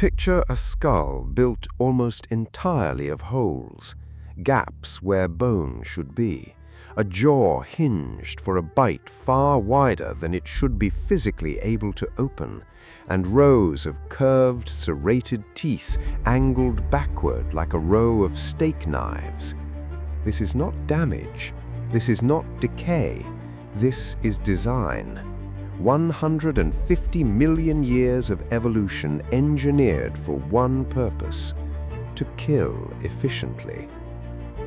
Picture a skull built almost entirely of holes, gaps where bone should be, a jaw hinged for a bite far wider than it should be physically able to open, and rows of curved, serrated teeth angled backward like a row of steak knives. This is not damage. This is not decay. This is design. 150 million years of evolution engineered for one purpose: to kill efficiently.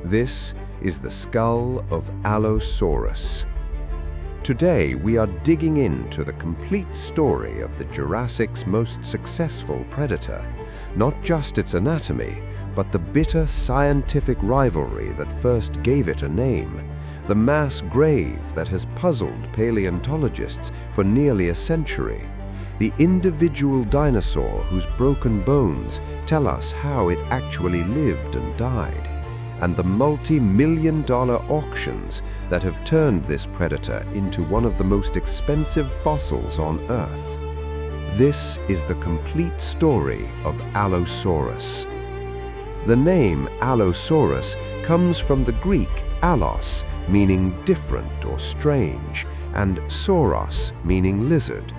This is the skull of Allosaurus. Today, we are digging into the complete story of the Jurassic's most successful predator, not just its anatomy, but the bitter scientific rivalry that first gave it a name, the mass grave that has puzzled paleontologists for nearly a century, the individual dinosaur whose broken bones tell us how it actually lived and died, and the multi-million-dollar auctions that have turned this predator into one of the most expensive fossils on Earth. This is the complete story of Allosaurus. The name Allosaurus comes from the Greek allos, meaning different or strange, and sauros, meaning lizard.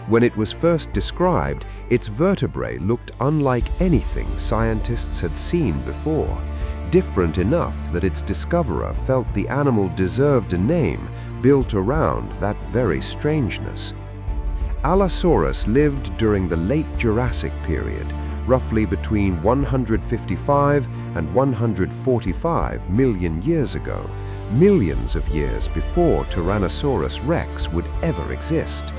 When it was first described, its vertebrae looked unlike anything scientists had seen before, different enough that its discoverer felt the animal deserved a name built around that very strangeness. Allosaurus lived during the late Jurassic period, roughly between 155 and 145 million years ago, millions of years before Tyrannosaurus rex would ever exist.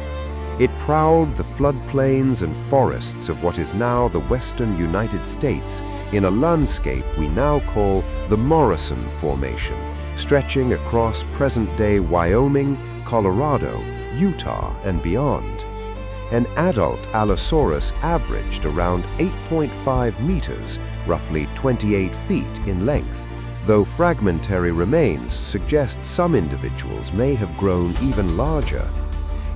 It prowled the floodplains and forests of what is now the western United States in a landscape we now call the Morrison Formation, stretching across present-day Wyoming, Colorado, Utah, and beyond. An adult Allosaurus averaged around 8.5 meters, roughly 28 feet in length, though fragmentary remains suggest some individuals may have grown even larger.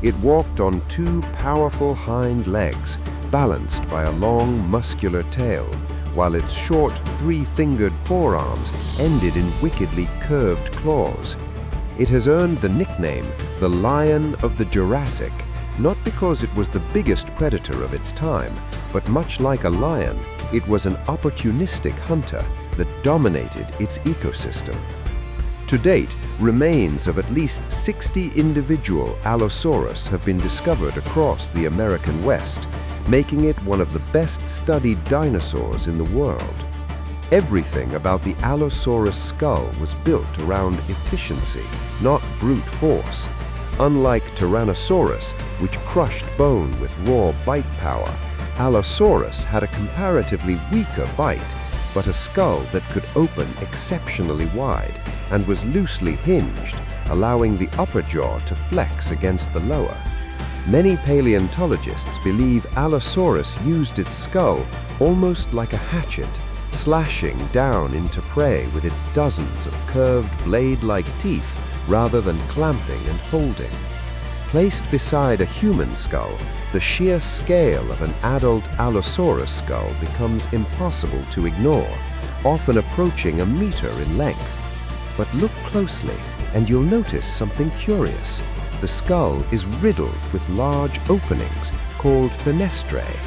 It walked on two powerful hind legs, balanced by a long, muscular tail, while its short, three-fingered forearms ended in wickedly curved claws. It has earned the nickname the Lion of the Jurassic, not because it was the biggest predator of its time, but much like a lion, it was an opportunistic hunter that dominated its ecosystem. To date, remains of at least 60 individual Allosaurus have been discovered across the American West, making it one of the best-studied dinosaurs in the world. Everything about the Allosaurus skull was built around efficiency, not brute force. Unlike Tyrannosaurus, which crushed bone with raw bite power, Allosaurus had a comparatively weaker bite, but a skull that could open exceptionally wide and was loosely hinged, allowing the upper jaw to flex against the lower. Many paleontologists believe Allosaurus used its skull almost like a hatchet, slashing down into prey with its dozens of curved blade-like teeth rather than clamping and holding. Placed beside a human skull, the sheer scale of an adult Allosaurus skull becomes impossible to ignore, often approaching a meter in length. But look closely, and you'll notice something curious. The skull is riddled with large openings called fenestrae.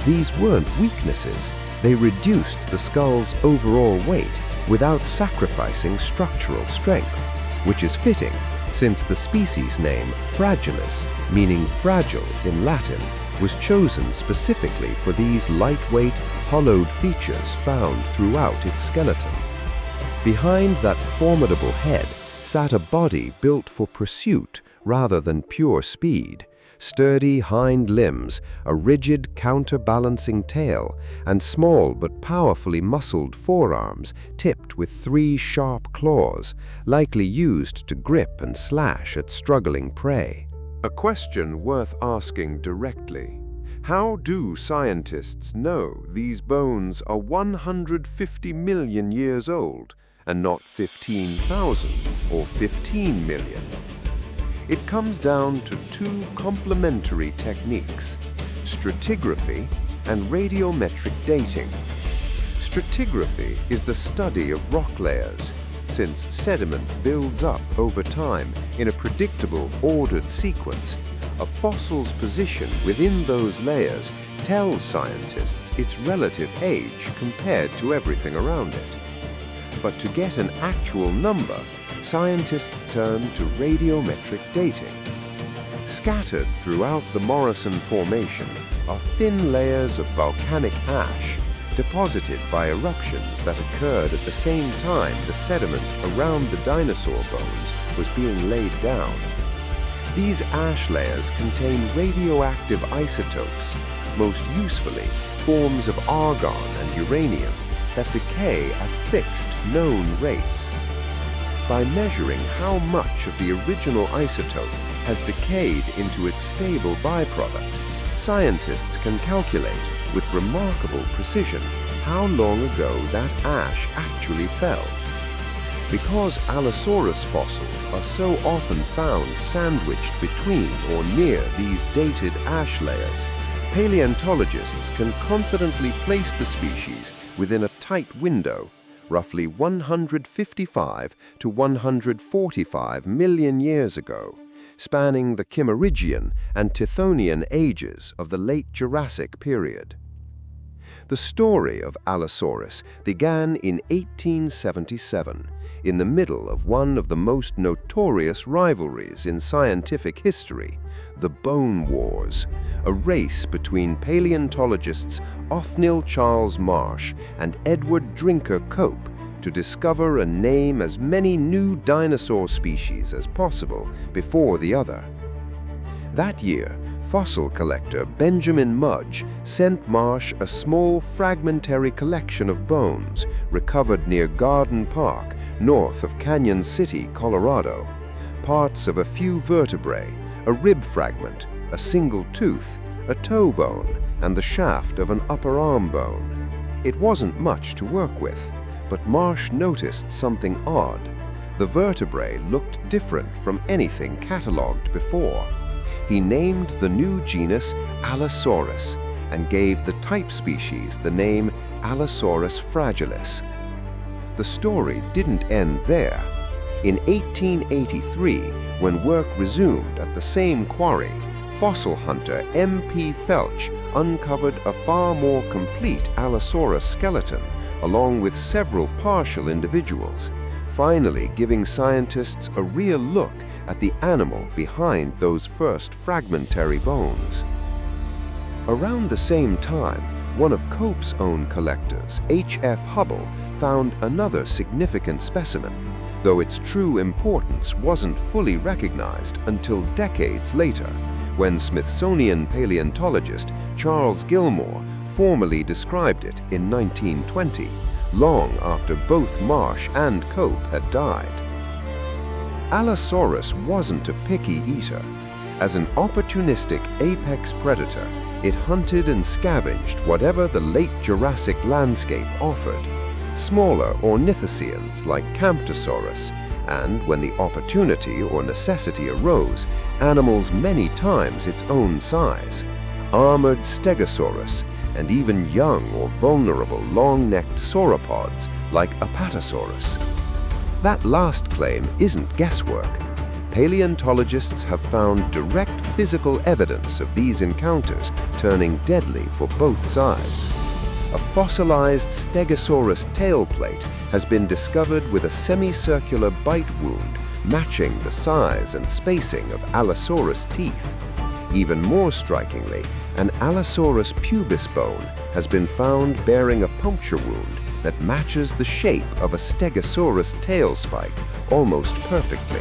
These weren't weaknesses. They reduced the skull's overall weight without sacrificing structural strength, which is fitting, since the species name fragilis, meaning fragile in Latin, was chosen specifically for these lightweight, hollowed features found throughout its skeleton. Behind that formidable head sat a body built for pursuit rather than pure speed, sturdy hind limbs, a rigid counterbalancing tail, and small but powerfully muscled forearms tipped with three sharp claws, likely used to grip and slash at struggling prey. A question worth asking directly. How do scientists know these bones are 150 million years old and not 15,000 or 15 million? It comes down to two complementary techniques: stratigraphy and radiometric dating. Stratigraphy is the study of rock layers, since sediment builds up over time in a predictable, ordered sequence. A fossil's position within those layers tells scientists its relative age compared to everything around it. But to get an actual number, scientists turn to radiometric dating. Scattered throughout the Morrison Formation are thin layers of volcanic ash deposited by eruptions that occurred at the same time the sediment around the dinosaur bones was being laid down. These ash layers contain radioactive isotopes, most usefully forms of argon and uranium that decay at fixed known rates. By measuring how much of the original isotope has decayed into its stable byproduct, scientists can calculate with remarkable precision how long ago that ash actually fell. Because Allosaurus fossils are so often found sandwiched between or near these dated ash layers, paleontologists can confidently place the species within a tight window, roughly 155 to 145 million years ago, spanning the Kimmeridgian and Tithonian ages of the late Jurassic period. The story of Allosaurus began in 1877, in the middle of one of the most notorious rivalries in scientific history, the Bone Wars, a race between paleontologists Othniel Charles Marsh and Edward Drinker Cope to discover and name as many new dinosaur species as possible before the other. That year, fossil collector Benjamin Mudge sent Marsh a small fragmentary collection of bones recovered near Garden Park, north of Canyon City, Colorado. Parts of a few vertebrae, a rib fragment, a single tooth, a toe bone, and the shaft of an upper arm bone. It wasn't much to work with, but Marsh noticed something odd. The vertebrae looked different from anything catalogued before. He named the new genus Allosaurus and gave the type species the name Allosaurus fragilis. The story didn't end there. In 1883, when work resumed at the same quarry, fossil hunter M.P. Felch uncovered a far more complete Allosaurus skeleton, along with several partial individuals, finally giving scientists a real look at the animal behind those first fragmentary bones. Around the same time, one of Cope's own collectors, H.F. Hubble, found another significant specimen, though its true importance wasn't fully recognized until decades later, when Smithsonian paleontologist Charles Gilmore formally described it in 1920, long after both Marsh and Cope had died. Allosaurus wasn't a picky eater. As an opportunistic apex predator, it hunted and scavenged whatever the late Jurassic landscape offered. Smaller ornithischians like Camptosaurus, and when the opportunity or necessity arose, animals many times its own size. Armored Stegosaurus, and even young or vulnerable long-necked sauropods like Apatosaurus. That last claim isn't guesswork. Paleontologists have found direct physical evidence of these encounters turning deadly for both sides. A fossilized Stegosaurus tail plate has been discovered with a semicircular bite wound matching the size and spacing of Allosaurus teeth. Even more strikingly, an Allosaurus pubis bone has been found bearing a puncture wound that matches the shape of a Stegosaurus tail spike almost perfectly.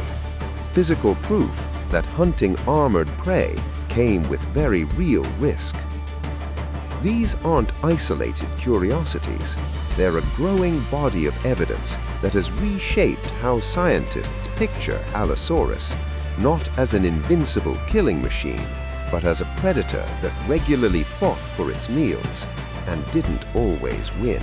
Physical proof that hunting armored prey came with very real risk. These aren't isolated curiosities. They're a growing body of evidence that has reshaped how scientists picture Allosaurus, not as an invincible killing machine, but as a predator that regularly fought for its meals and didn't always win.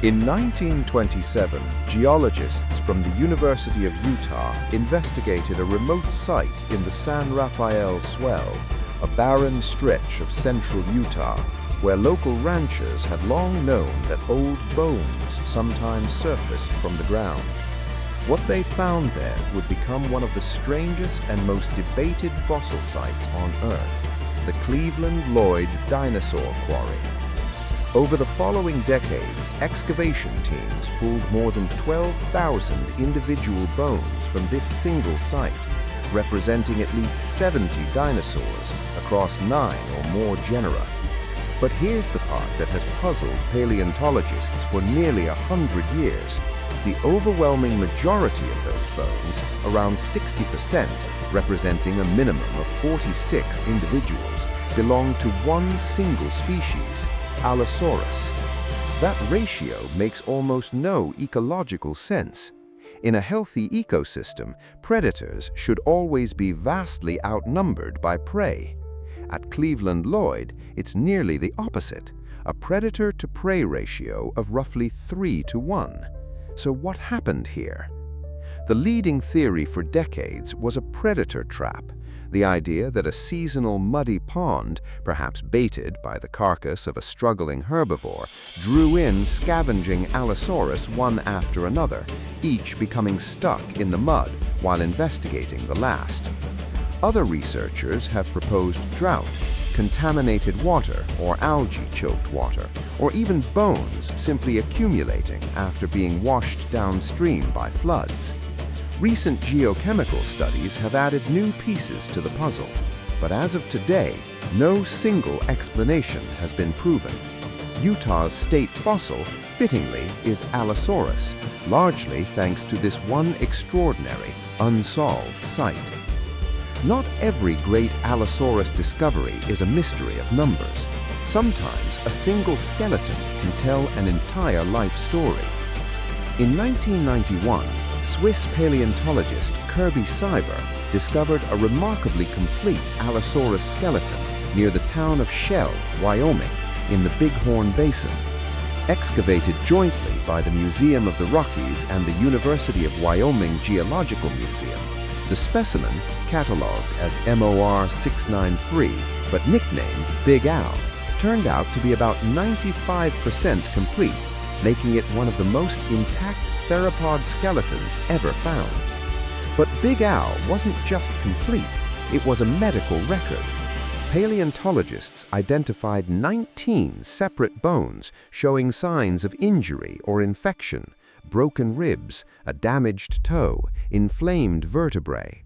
In 1927, geologists from the University of Utah investigated a remote site in the San Rafael Swell, a barren stretch of central Utah, where local ranchers had long known that old bones sometimes surfaced from the ground. What they found there would become one of the strangest and most debated fossil sites on Earth, the Cleveland-Lloyd Dinosaur Quarry. Over the following decades, excavation teams pulled more than 12,000 individual bones from this single site, representing at least 70 dinosaurs across 9 or more genera. But here's the part that has puzzled paleontologists for nearly 100 years. The overwhelming majority of those bones, around 60%, representing a minimum of 46 individuals, belong to one single species, Allosaurus. That ratio makes almost no ecological sense. In a healthy ecosystem, predators should always be vastly outnumbered by prey. At Cleveland-Lloyd, it's nearly the opposite, a predator-to-prey ratio of roughly 3 to 1. So what happened here? The leading theory for decades was a predator trap, the idea that a seasonal muddy pond, perhaps baited by the carcass of a struggling herbivore, drew in scavenging Allosaurus one after another, each becoming stuck in the mud while investigating the last. Other researchers have proposed drought, contaminated water or algae-choked water, or even bones simply accumulating after being washed downstream by floods. Recent geochemical studies have added new pieces to the puzzle, but as of today, no single explanation has been proven. Utah's state fossil, fittingly, is Allosaurus, largely thanks to this one extraordinary, unsolved site. Not every great Allosaurus discovery is a mystery of numbers. Sometimes a single skeleton can tell an entire life story. In 1991, Swiss paleontologist Cipher discovered a remarkably complete Allosaurus skeleton near the town of Shell, Wyoming, in the Bighorn Basin. Excavated jointly by the Museum of the Rockies and the University of Wyoming Geological Museum, the specimen, catalogued as MOR 693 but nicknamed Big Al, turned out to be about 95% complete, making it one of the most intact theropod skeletons ever found. But Big Al wasn't just complete, it was a medical record. Paleontologists identified 19 separate bones showing signs of injury or infection, broken ribs, a damaged toe, inflamed vertebrae.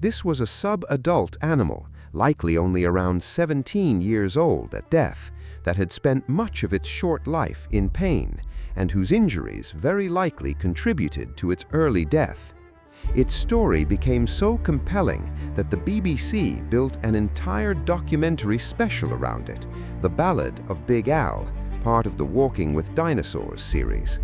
This was a sub-adult animal, likely only around 17 years old at death, that had spent much of its short life in pain, and whose injuries very likely contributed to its early death. Its story became so compelling that the BBC built an entire documentary special around it, The Ballad of Big Al, part of the Walking with Dinosaurs series.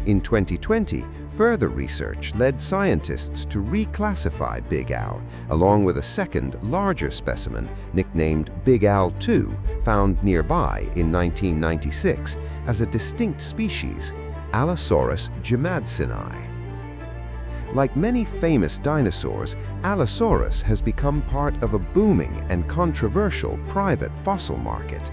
In 2020, further research led scientists to reclassify Big Al, along with a second, larger specimen nicknamed Big Al 2, found nearby in 1996, as a distinct species, Allosaurus gemadzini. Like many famous dinosaurs, Allosaurus has become part of a booming and controversial private fossil market.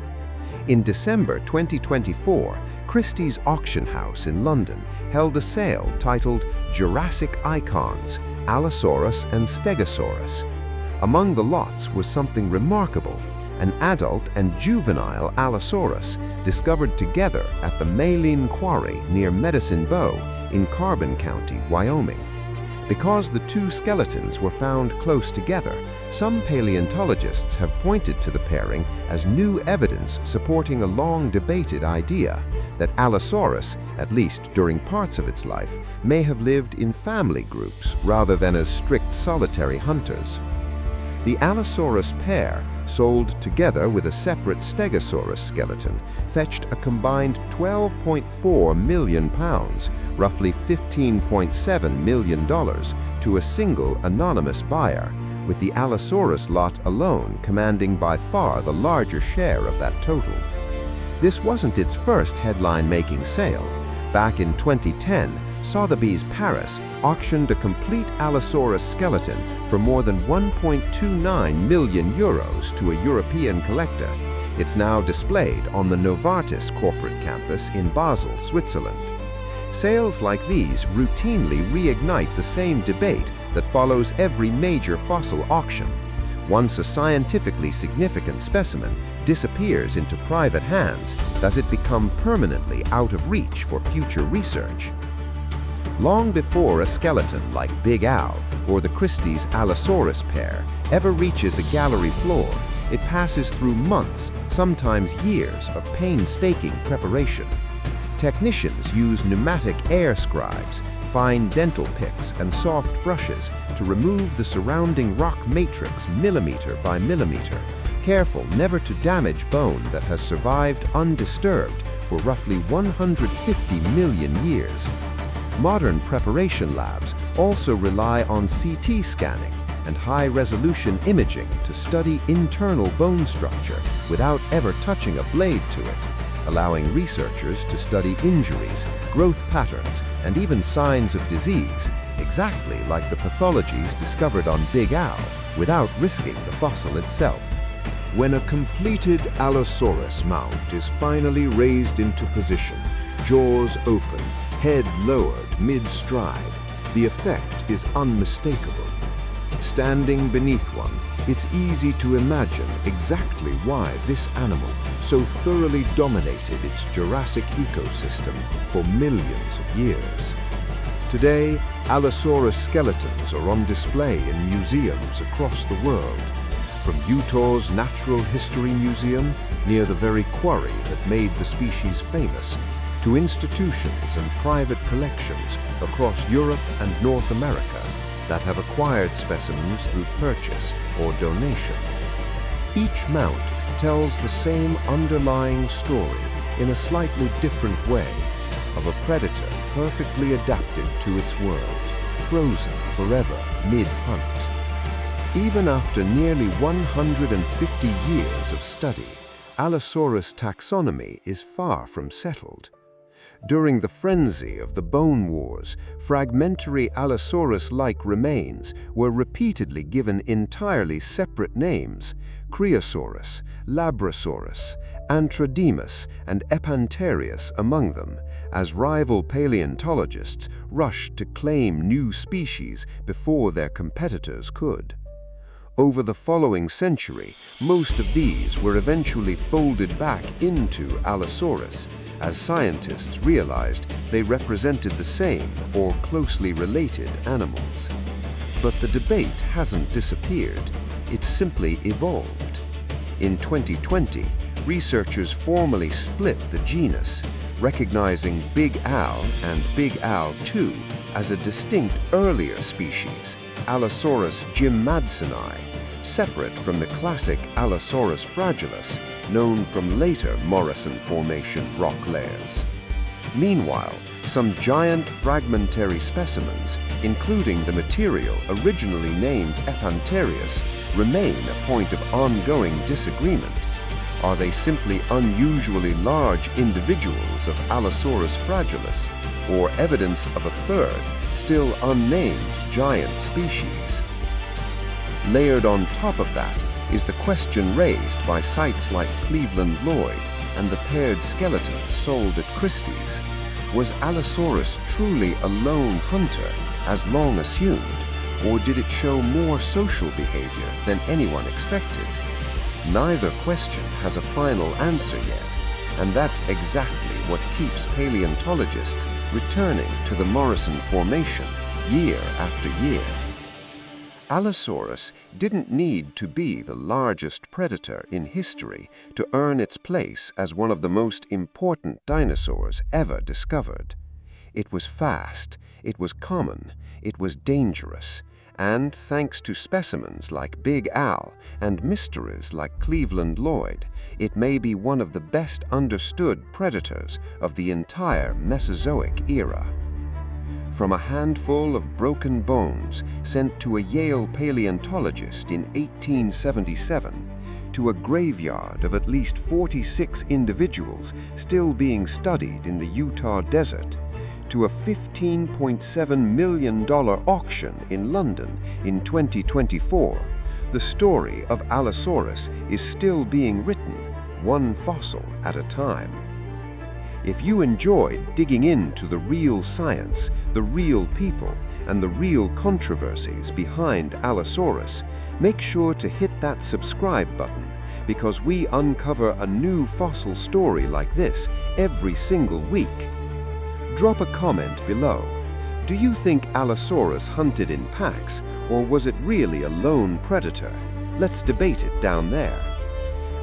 In December 2024, Christie's auction house in London held a sale titled Jurassic Icons, Allosaurus and Stegosaurus. Among the lots was something remarkable, an adult and juvenile Allosaurus discovered together at the Maline Quarry near Medicine Bow in Carbon County, Wyoming. Because the two skeletons were found close together, some paleontologists have pointed to the pairing as new evidence supporting a long-debated idea that Allosaurus, at least during parts of its life, may have lived in family groups rather than as strict solitary hunters. The Allosaurus pair, sold together with a separate Stegosaurus skeleton, fetched a combined £12.4 million, roughly $15.7 million, to a single anonymous buyer, with the Allosaurus lot alone commanding by far the larger share of that total. This wasn't its first headline-making sale. Back in 2010, Sotheby's Paris auctioned a complete Allosaurus skeleton for more than €1.29 million to a European collector, It's now displayed on the Novartis corporate campus in Basel, Switzerland. Sales like these routinely reignite the same debate that follows every major fossil auction. Once a scientifically significant specimen disappears into private hands, does it become permanently out of reach for future research? Long before a skeleton like Big Al or the Christie's Allosaurus pair ever reaches a gallery floor, it passes through months, sometimes years, of painstaking preparation. Technicians use pneumatic air scribes, fine dental picks, and soft brushes to remove the surrounding rock matrix millimeter by millimeter, careful never to damage bone that has survived undisturbed for roughly 150 million years. Modern preparation labs also rely on CT scanning and high-resolution imaging to study internal bone structure without ever touching a blade to it, allowing researchers to study injuries, growth patterns, and even signs of disease, exactly like the pathologies discovered on Big Al, without risking the fossil itself. When a completed Allosaurus mount is finally raised into position, jaws open, head lowered mid-stride, the effect is unmistakable. Standing beneath one, it's easy to imagine exactly why this animal so thoroughly dominated its Jurassic ecosystem for millions of years. Today, Allosaurus skeletons are on display in museums across the world, from Utah's Natural History Museum near the very quarry that made the species famous, to institutions and private collections across Europe and North America that have acquired specimens through purchase or donation. Each mount tells the same underlying story in a slightly different way, of a predator perfectly adapted to its world, frozen forever mid-hunt. Even after nearly 150 years of study, Allosaurus taxonomy is far from settled. During the frenzy of the Bone Wars, fragmentary Allosaurus-like remains were repeatedly given entirely separate names: Creosaurus, Labrasaurus, Antrodemus, and Epanterius among them, as rival paleontologists rushed to claim new species before their competitors could. Over the following century, most of these were eventually folded back into Allosaurus, as scientists realized they represented the same or closely related animals. But the debate hasn't disappeared, it's simply evolved. In 2020, researchers formally split the genus, recognizing Big Al and Big Al II as a distinct earlier species, Allosaurus jim-madsoni, separate from the classic Allosaurus fragilis, known from later Morrison Formation rock layers. Meanwhile, some giant fragmentary specimens, including the material originally named Epanterius, remain a point of ongoing disagreement. Are they simply unusually large individuals of Allosaurus fragilis, or evidence of a third, still unnamed giant species? Layered on top of that is the question raised by sites like Cleveland-Lloyd and the paired skeletons sold at Christie's. Was Allosaurus truly a lone hunter, as long assumed, or did it show more social behavior than anyone expected? Neither question has a final answer yet, and that's exactly what keeps paleontologists returning to the Morrison Formation year after year. Allosaurus didn't need to be the largest predator in history to earn its place as one of the most important dinosaurs ever discovered. It was fast, it was common, it was dangerous, and thanks to specimens like Big Al and mysteries like Cleveland-Lloyd, it may be one of the best understood predators of the entire Mesozoic era. From a handful of broken bones sent to a Yale paleontologist in 1877, to a graveyard of at least 46 individuals still being studied in the Utah desert, to a $15.7 million auction in London in 2024, the story of Allosaurus is still being written, one fossil at a time. If you enjoyed digging into the real science, the real people, and the real controversies behind Allosaurus, make sure to hit that subscribe button, because we uncover a new fossil story like this every single week. Drop a comment below. Do you think Allosaurus hunted in packs, or was it really a lone predator? Let's debate it down there.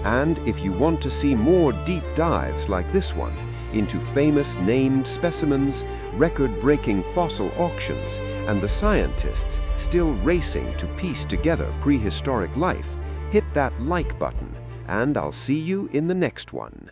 And if you want to see more deep dives like this one into famous named specimens, record-breaking fossil auctions, and the scientists still racing to piece together prehistoric life, hit that like button, and I'll see you in the next one.